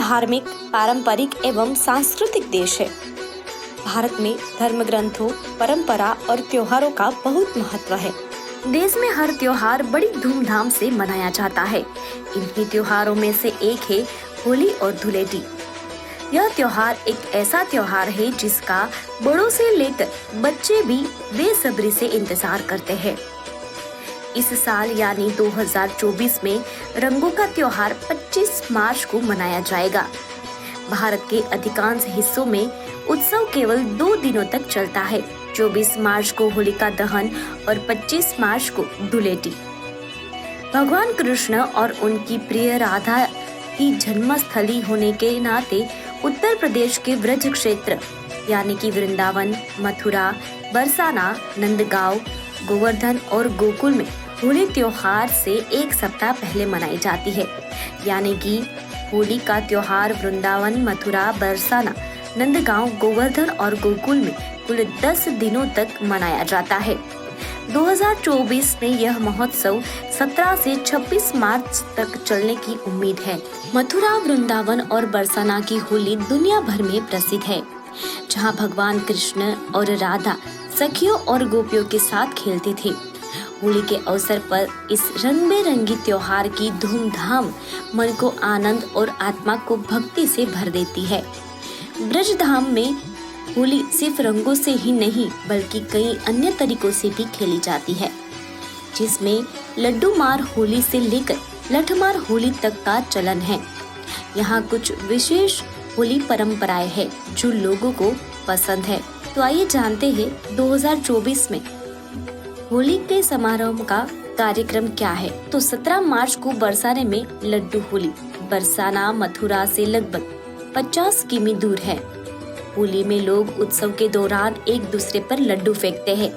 धार्मिक, पारंपरिक एवं सांस्कृतिक देश है। भारत में धर्म ग्रंथों, परंपरा और त्योहारों का बहुत महत्व है। देश में हर त्योहार बड़ी धूमधाम से मनाया जाता है। इन्हीं त्योहारों में से एक है होली और धुलेटी। यह त्योहार एक ऐसा त्योहार है जिसका बड़ों से लेकर बच्चे भी बेसब्री से इंतजार करते हैं। इस साल यानी 2024 में रंगों का त्योहार 25 मार्च को मनाया जाएगा। भारत के अधिकांश हिस्सों में उत्सव केवल 2 दिनों तक चलता है। 24 मार्च को होलिका दहन और 25 मार्च को धुलेटी। भगवान कृष्ण और उनकी प्रिय राधा की जन्मस्थली होने के नाते उत्तर प्रदेश के ब्रज क्षेत्र यानी कि वृंदावन, मथुरा, बरसाना, नंदगांव, गोवर्धन और गोकुल में होली त्योहार से एक सप्ताह पहले मनाई जाती है। यानी कि होली का त्योहार वृंदावन, मथुरा, बरसाना, नंदगांव, गोवर्धन और गोकुल में कुल 10 दिनों तक मनाया जाता है। 2024 में यह महोत्सव 17 से 26 मार्च तक चलने की उम्मीद है। मथुरा, वृंदावन और बरसाना की होली दुनिया भर में प्रसिद्ध है, जहां भगवान कृष्ण और राधा सखियों और गोपियों के साथ खेलते थे। होली के अवसर पर इस रंग बिरंगी त्योहार की धूमधाम मन को आनंद और आत्मा को भक्ति से भर देती है। ब्रजधाम में होली सिर्फ रंगों से ही नहीं बल्कि कई अन्य तरीकों से भी खेली जाती है, जिसमें लड्डू मार होली से लेकर लठमार होली तक का चलन है। यहाँ कुछ विशेष होली परंपराएं हैं जो लोगों को पसंद है। तो आइए जानते हैं 2024 में होली के समारोह का कार्यक्रम क्या है। तो 17 मार्च को बरसाने में लड्डू होली। बरसाना मथुरा से लगभग 50 किमी दूर है। होली में लोग उत्सव के दौरान एक दूसरे पर लड्डू फेंकते हैं।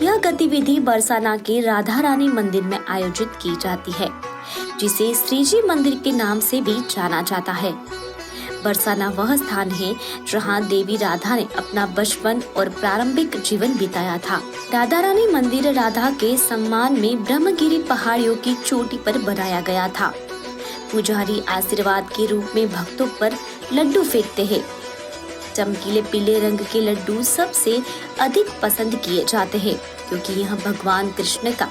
यह गतिविधि बरसाना के राधा रानी मंदिर में आयोजित की जाती है, जिसे श्रीजी मंदिर के नाम से भी जाना जाता है। बरसाना वह स्थान है जहां देवी राधा ने अपना बचपन और प्रारंभिक जीवन बिताया था। राधा रानी मंदिर राधा के सम्मान में ब्रह्मगिरी पहाड़ियों की चोटी पर बनाया गया था। पुजारी आशीर्वाद के रूप में भक्तों पर लड्डू फेंकते हैं। चमकीले पीले रंग के लड्डू सबसे अधिक पसंद किए जाते हैं, क्योंकि यह भगवान कृष्ण का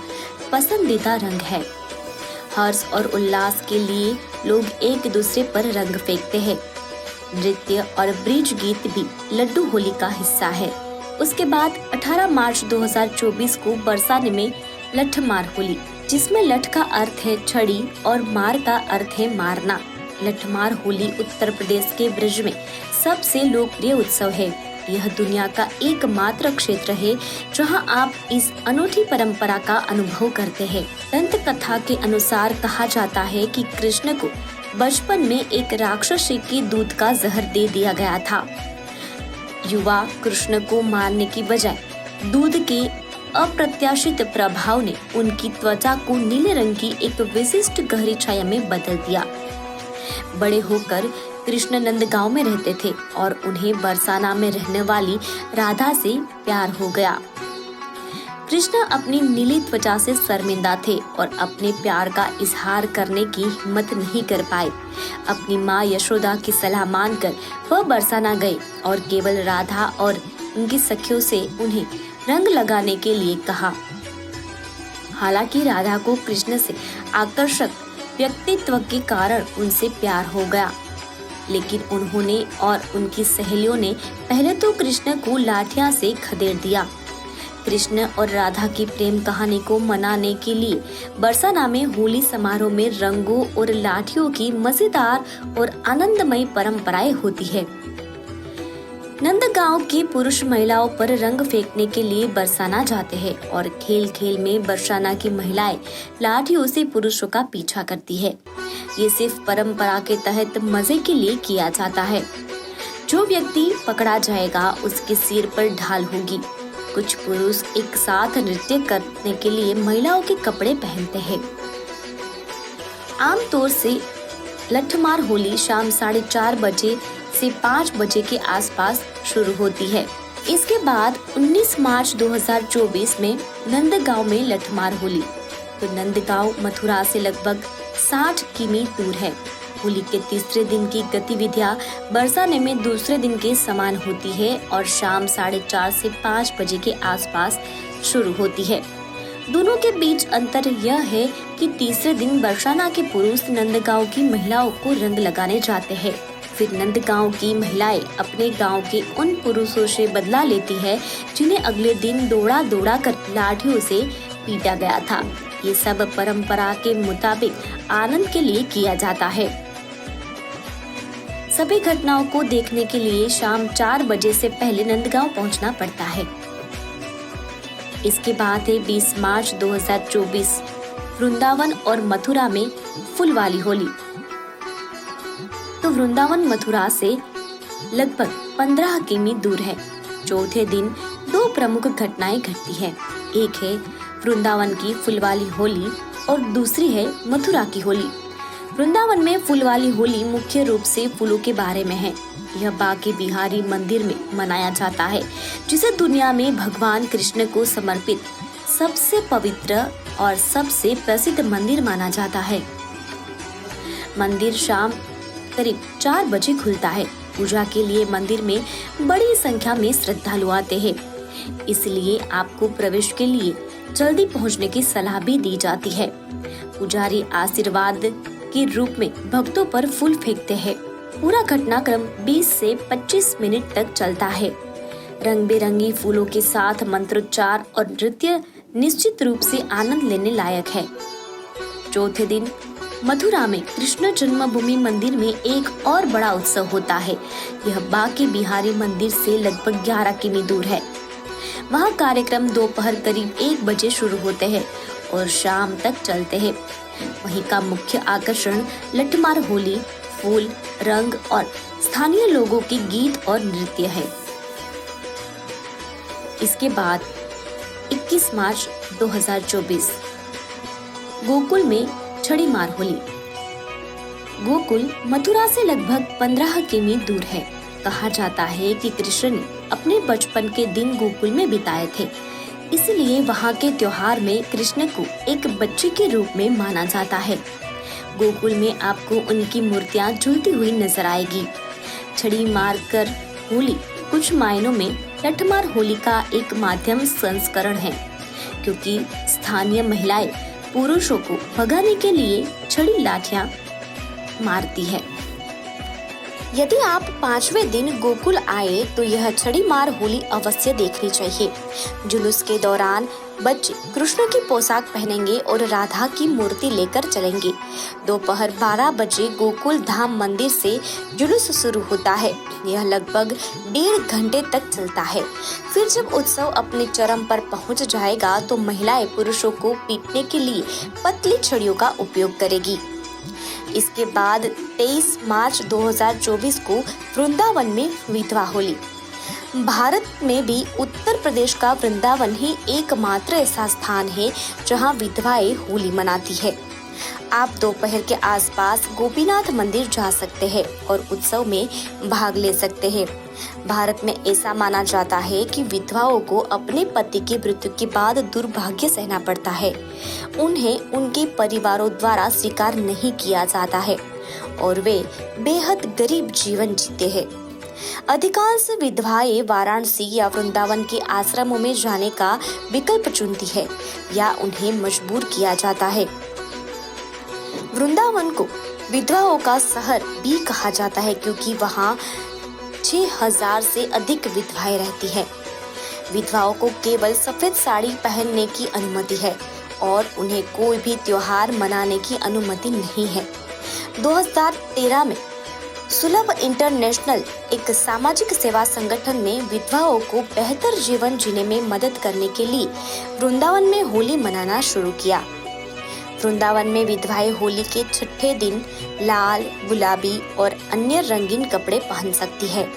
पसंदीदा रंग है। हर्ष और उल्लास के लिए लोग एक दूसरे पर रंग फेंकते हैं। नृत्य और ब्रिज गीत भी लड्डू होली का हिस्सा है। उसके बाद 18 मार्च 2024 को बरसाने में लठमार होली, जिसमें लठ का अर्थ है छड़ी और मार का अर्थ है मारना। लठमार होली उत्तर प्रदेश के ब्रज में सबसे लोकप्रिय उत्सव है। यह दुनिया का एकमात्र क्षेत्र है जहां आप इस अनूठी परंपरा का अनुभव करते हैं। दंत कथा के अनुसार कहा जाता है कि कृष्ण को बचपन में एक राक्षसी के दूध का जहर दे दिया गया था। युवा कृष्ण को मारने की बजाय दूध के अप्रत्याशित प्रभाव ने उनकी त्वचा को नीले रंग की एक विशिष्ट गहरी छाया में बदल दिया। बड़े होकर कृष्ण नंदगांव में रहते थे और उन्हें बरसाना में रहने वाली राधा से प्यार हो गया। कृष्ण अपनी नीली त्वचा से शर्मिंदा थे और अपने प्यार का इजहार करने की हिम्मत नहीं कर पाए। अपनी माँ यशोदा की सलाह मानकर वह बरसाना गए और केवल राधा और उनकी सखियों से उन्हें रंग लगाने के लिए कहा। हालांकि राधा को कृष्ण से आकर्षक व्यक्तित्व के कारण उनसे प्यार हो गया, लेकिन उन्होंने और उनकी सहेलियों ने पहले तो कृष्ण को लाठियां से खदेड़ दिया। कृष्ण और राधा की प्रेम कहानी को मनाने के लिए बरसाना में होली समारोह में रंगों और लाठियों की मजेदार और आनंदमय परंपराएं होती है। नंदगांव की पुरुष महिलाओं पर रंग फेंकने के लिए बरसाना जाते हैं और खेल खेल में बरसाना की महिलाएं लाठियों से पुरुषों का पीछा करती है। ये सिर्फ परंपरा के तहत मजे के लिए किया जाता है। जो व्यक्ति पकड़ा जाएगा उसके सिर पर ढाल होगी। कुछ पुरुष एक साथ नृत्य करने के लिए महिलाओं के कपड़े पहनते हैं। आमतौर से लठमार होली शाम 4:30 बजे से 5 बजे के आसपास शुरू होती है। इसके बाद 19 मार्च 2024 में नंदगांव में लठमार होली। तो नंदगांव मथुरा से लगभग 60 किमी दूर है। होली के तीसरे दिन की गतिविधियां बरसाने में दूसरे दिन के समान होती है और शाम 4:30 से 5 बजे के आसपास शुरू होती है। दोनों के बीच अंतर यह है कि तीसरे दिन बरसाना के पुरुष नंदगांव की महिलाओं को रंग लगाने जाते हैं। फिर नंदगांव की महिलाएं अपने गांव के उन पुरुषों से बदला लेती है जिन्हें अगले दिन दौड़ा दौड़ा कर लाठियों से पीटा गया था। ये सब परंपरा के मुताबिक आनंद के लिए किया जाता है। सभी घटनाओं को देखने के लिए शाम 4 बजे से पहले नंदगांव पहुंचना पड़ता है। इसके बाद है 20 मार्च 2024 वृंदावन और मथुरा में फूल वाली होली। तो वृंदावन मथुरा से लगभग 15 किमी दूर है। चौथे दिन 2 प्रमुख घटनाएं घटती है। एक है वृंदावन की फुलवाली होली और दूसरी है मथुरा की होली। वृंदावन में फुलवाली होली मुख्य रूप से फूलों के बारे में है। यह बांके बिहारी मंदिर में मनाया जाता है, जिसे दुनिया में भगवान कृष्ण को समर्पित सबसे पवित्र और सबसे प्रसिद्ध मंदिर माना जाता है। मंदिर शाम करीब 4 बजे खुलता है। पूजा के लिए मंदिर में बड़ी संख्या में श्रद्धालु आते हैं, इसलिए आपको प्रवेश के लिए जल्दी पहुंचने की सलाह भी दी जाती है। पुजारी आशीर्वाद के रूप में भक्तों पर फूल फेंकते हैं। पूरा घटनाक्रम 20 से 25 मिनट तक चलता है। रंग बिरंगी फूलों के साथ मंत्रोच्चार और नृत्य निश्चित रूप से आनंद लेने लायक है। चौथे दिन मथुरा में कृष्ण जन्मभूमि मंदिर में एक और बड़ा उत्सव होता है। यह बांके बिहारी मंदिर से लगभग 11 किमी दूर है। वहाँ कार्यक्रम दोपहर करीब 1 बजे शुरू होते हैं और शाम तक चलते हैं। वहीं का मुख्य आकर्षण लठमार होली, फूल, रंग और स्थानीय लोगों के गीत और नृत्य है। इसके बाद 21 मार्च 2024 गोकुल में छड़ी मार होली। गोकुल मथुरा से लगभग 15 किमी दूर है। कहा जाता है कि कृष्ण ने अपने बचपन के दिन गोकुल में बिताए थे, इसलिए वहाँ के त्योहार में कृष्ण को एक बच्चे के रूप में माना जाता है। गोकुल में आपको उनकी मूर्तियाँ झूलती हुई नजर आएगी। छड़ी मार कर होली कुछ मायनों में लठमार होली का एक माध्यम संस्करण है, क्योंकि स्थानीय महिलाएं पुरुषों को भगाने के लिए छड़ी लाठियां मारती है। यदि आप 5वें दिन गोकुल आए तो यह छड़ी मार होली अवश्य देखनी चाहिए। जुलूस के दौरान बच्चे कृष्ण की पोशाक पहनेंगे और राधा की मूर्ति लेकर चलेंगे। दोपहर 12 बजे गोकुल धाम मंदिर से जुलूस शुरू होता है। यह लगभग 1.5 घंटे तक चलता है। फिर जब उत्सव अपने चरम पर पहुंच जाएगा तो महिलाएं पुरुषों को पीटने के लिए पतली छड़ियों का उपयोग करेगी। इसके बाद 23 मार्च 2024 को वृंदावन में विधवा होली। भारत में भी उत्तर प्रदेश का वृंदावन ही एकमात्र ऐसा स्थान है जहां विधवाएं होली मनाती है। आप दोपहर के आसपास गोपीनाथ मंदिर जा सकते हैं और उत्सव में भाग ले सकते हैं। भारत में ऐसा माना जाता है कि विधवाओं को अपने पति की मृत्यु के बाद दुर्भाग्य सहना पड़ता है। उन्हें उनके परिवारों द्वारा स्वीकार नहीं किया जाता है और वे बेहद गरीब जीवन जीते हैं। अधिकांश विधवाएं वाराणसी या वृंदावन के आश्रमों में जाने का विकल्प चुनती है या उन्हें मजबूर किया जाता है। वृंदावन को विधवाओं का शहर भी कहा जाता है क्योंकि वहाँ 6000 से अधिक विधवाएं रहती हैं। विधवाओं को केवल सफेद साड़ी पहनने की अनुमति है और उन्हें कोई भी त्योहार मनाने की अनुमति नहीं है। 2013 में सुलभ इंटरनेशनल, एक सामाजिक सेवा संगठन ने विधवाओं को बेहतर जीवन जीने में मदद करने के लिए वृंदावन में होली मनाना शुरू किया। वृंदावन में विधवाएं होली के छठे दिन लाल, गुलाबी और अन्य रंगीन कपड़े पहन सकती है,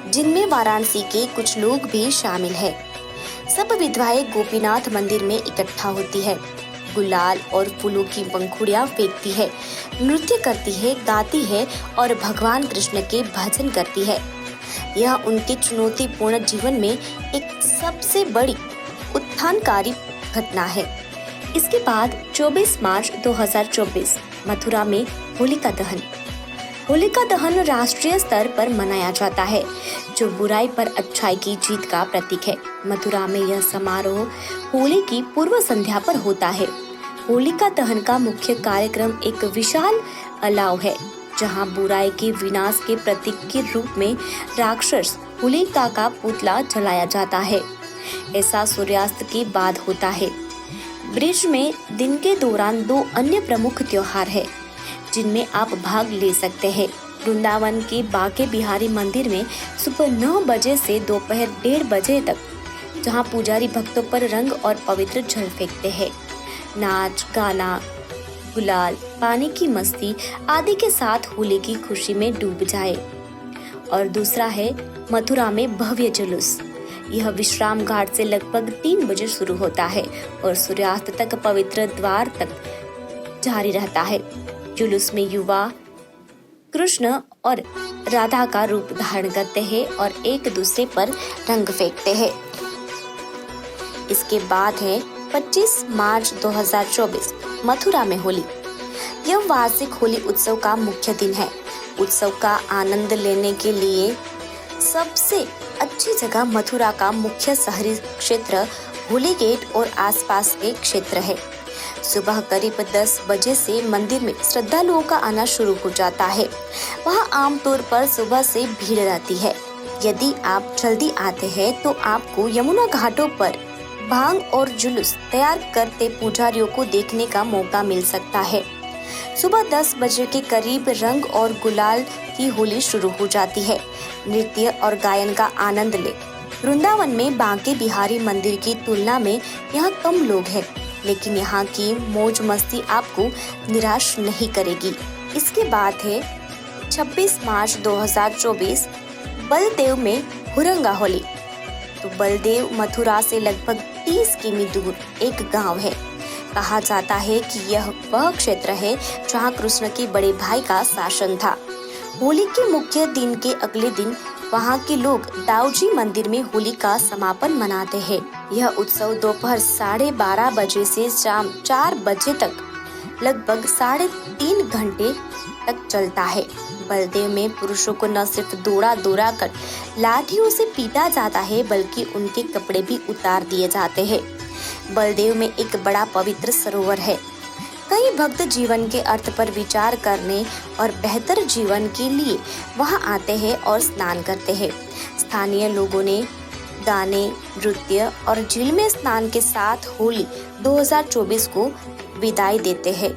जिनमें वाराणसी के कुछ लोग भी शामिल है। सब विधवाएं गोपीनाथ मंदिर में इकट्ठा होती है, गुलाल और फूलों की पंखुड़ियां फेंकती है, नृत्य करती है, गाती है और भगवान कृष्ण के भजन करती है। यह उनके चुनौतीपूर्ण जीवन में एक सबसे बड़ी उत्थानकारी घटना है। इसके बाद 24 मार्च 2024 मथुरा में होलिका दहन। होलिका दहन राष्ट्रीय स्तर पर मनाया जाता है, जो बुराई पर अच्छाई की जीत का प्रतीक है। मथुरा में यह समारोह होली की पूर्व संध्या पर होता है। होलिका दहन का मुख्य कार्यक्रम एक विशाल अलाव है, जहां बुराई के विनाश के प्रतीक के रूप में राक्षस होलिका का पुतला जलाया जाता है। ऐसा सूर्यास्त के बाद होता है। ब्रिज में दिन के दौरान 2 अन्य प्रमुख त्योहार है, जिनमें आप भाग ले सकते हैं। वृंदावन के बांके बिहारी मंदिर में सुबह 9 बजे से दोपहर 1:30 बजे तक, जहां पुजारी भक्तों पर रंग और पवित्र जल फेंकते हैं। नाच, गाना, गुलाल, पानी की मस्ती आदि के साथ होली की खुशी में डूब जाए। और दूसरा है मथुरा में भव्य जुलूस। यह विश्राम घाट से लगभग 3 बजे शुरू होता है और सूर्यास्त तक पवित्र द्वार तक जारी रहता है। जुलूस में युवा कृष्ण और राधा का रूप धारण करते हैं और एक दूसरे पर रंग फेंकते हैं। इसके बाद है 25 मार्च 2024 मथुरा में होली। यह वार्षिक होली उत्सव का मुख्य दिन है। उत्सव का आनंद लेने के लिए सबसे अच्छी जगह मथुरा का मुख्य शहरी क्षेत्र होली गेट और आसपास के क्षेत्र है। सुबह करीब 10 बजे से मंदिर में श्रद्धालुओं का आना शुरू हो जाता है। वहाँ आमतौर पर सुबह से भीड़ रहती है। यदि आप जल्दी आते हैं तो आपको यमुना घाटों पर भांग और जुलूस तैयार करते पुजारियों को देखने का मौका मिल सकता है। सुबह 10 बजे के करीब रंग और गुलाल की होली शुरू हो जाती है। नृत्य और गायन का आनंद ले। वृंदावन में बांके बिहारी मंदिर की तुलना में यहाँ कम लोग हैं, लेकिन यहाँ की मौज मस्ती आपको निराश नहीं करेगी। इसके बाद है 26 मार्च 2024 बलदेव में हुरंगा होली। तो बलदेव मथुरा से लगभग 30 किमी दूर एक गांव है। कहा जाता है कि यह वह क्षेत्र है जहां कृष्ण के बड़े भाई का शासन था। होली के मुख्य दिन के अगले दिन वहां के लोग दाऊजी मंदिर में होली का समापन मनाते हैं। यह उत्सव दोपहर 12:30 बजे से शाम 4 बजे तक लगभग 3.5 घंटे तक चलता है। बलदेव में पुरुषों को न सिर्फ दौड़ा कर लाठियों से पीटा जाता है, बल्कि उनके कपड़े भी उतार दिए जाते हैं। बलदेव में एक बड़ा पवित्र सरोवर है। कई भक्त जीवन के अर्थ पर विचार करने और बेहतर जीवन के लिए वहां आते हैं और स्नान करते हैं। स्थानीय लोगों ने गाने, नृत्य और झील में स्नान के साथ होली 2024 को विदाई देते हैं।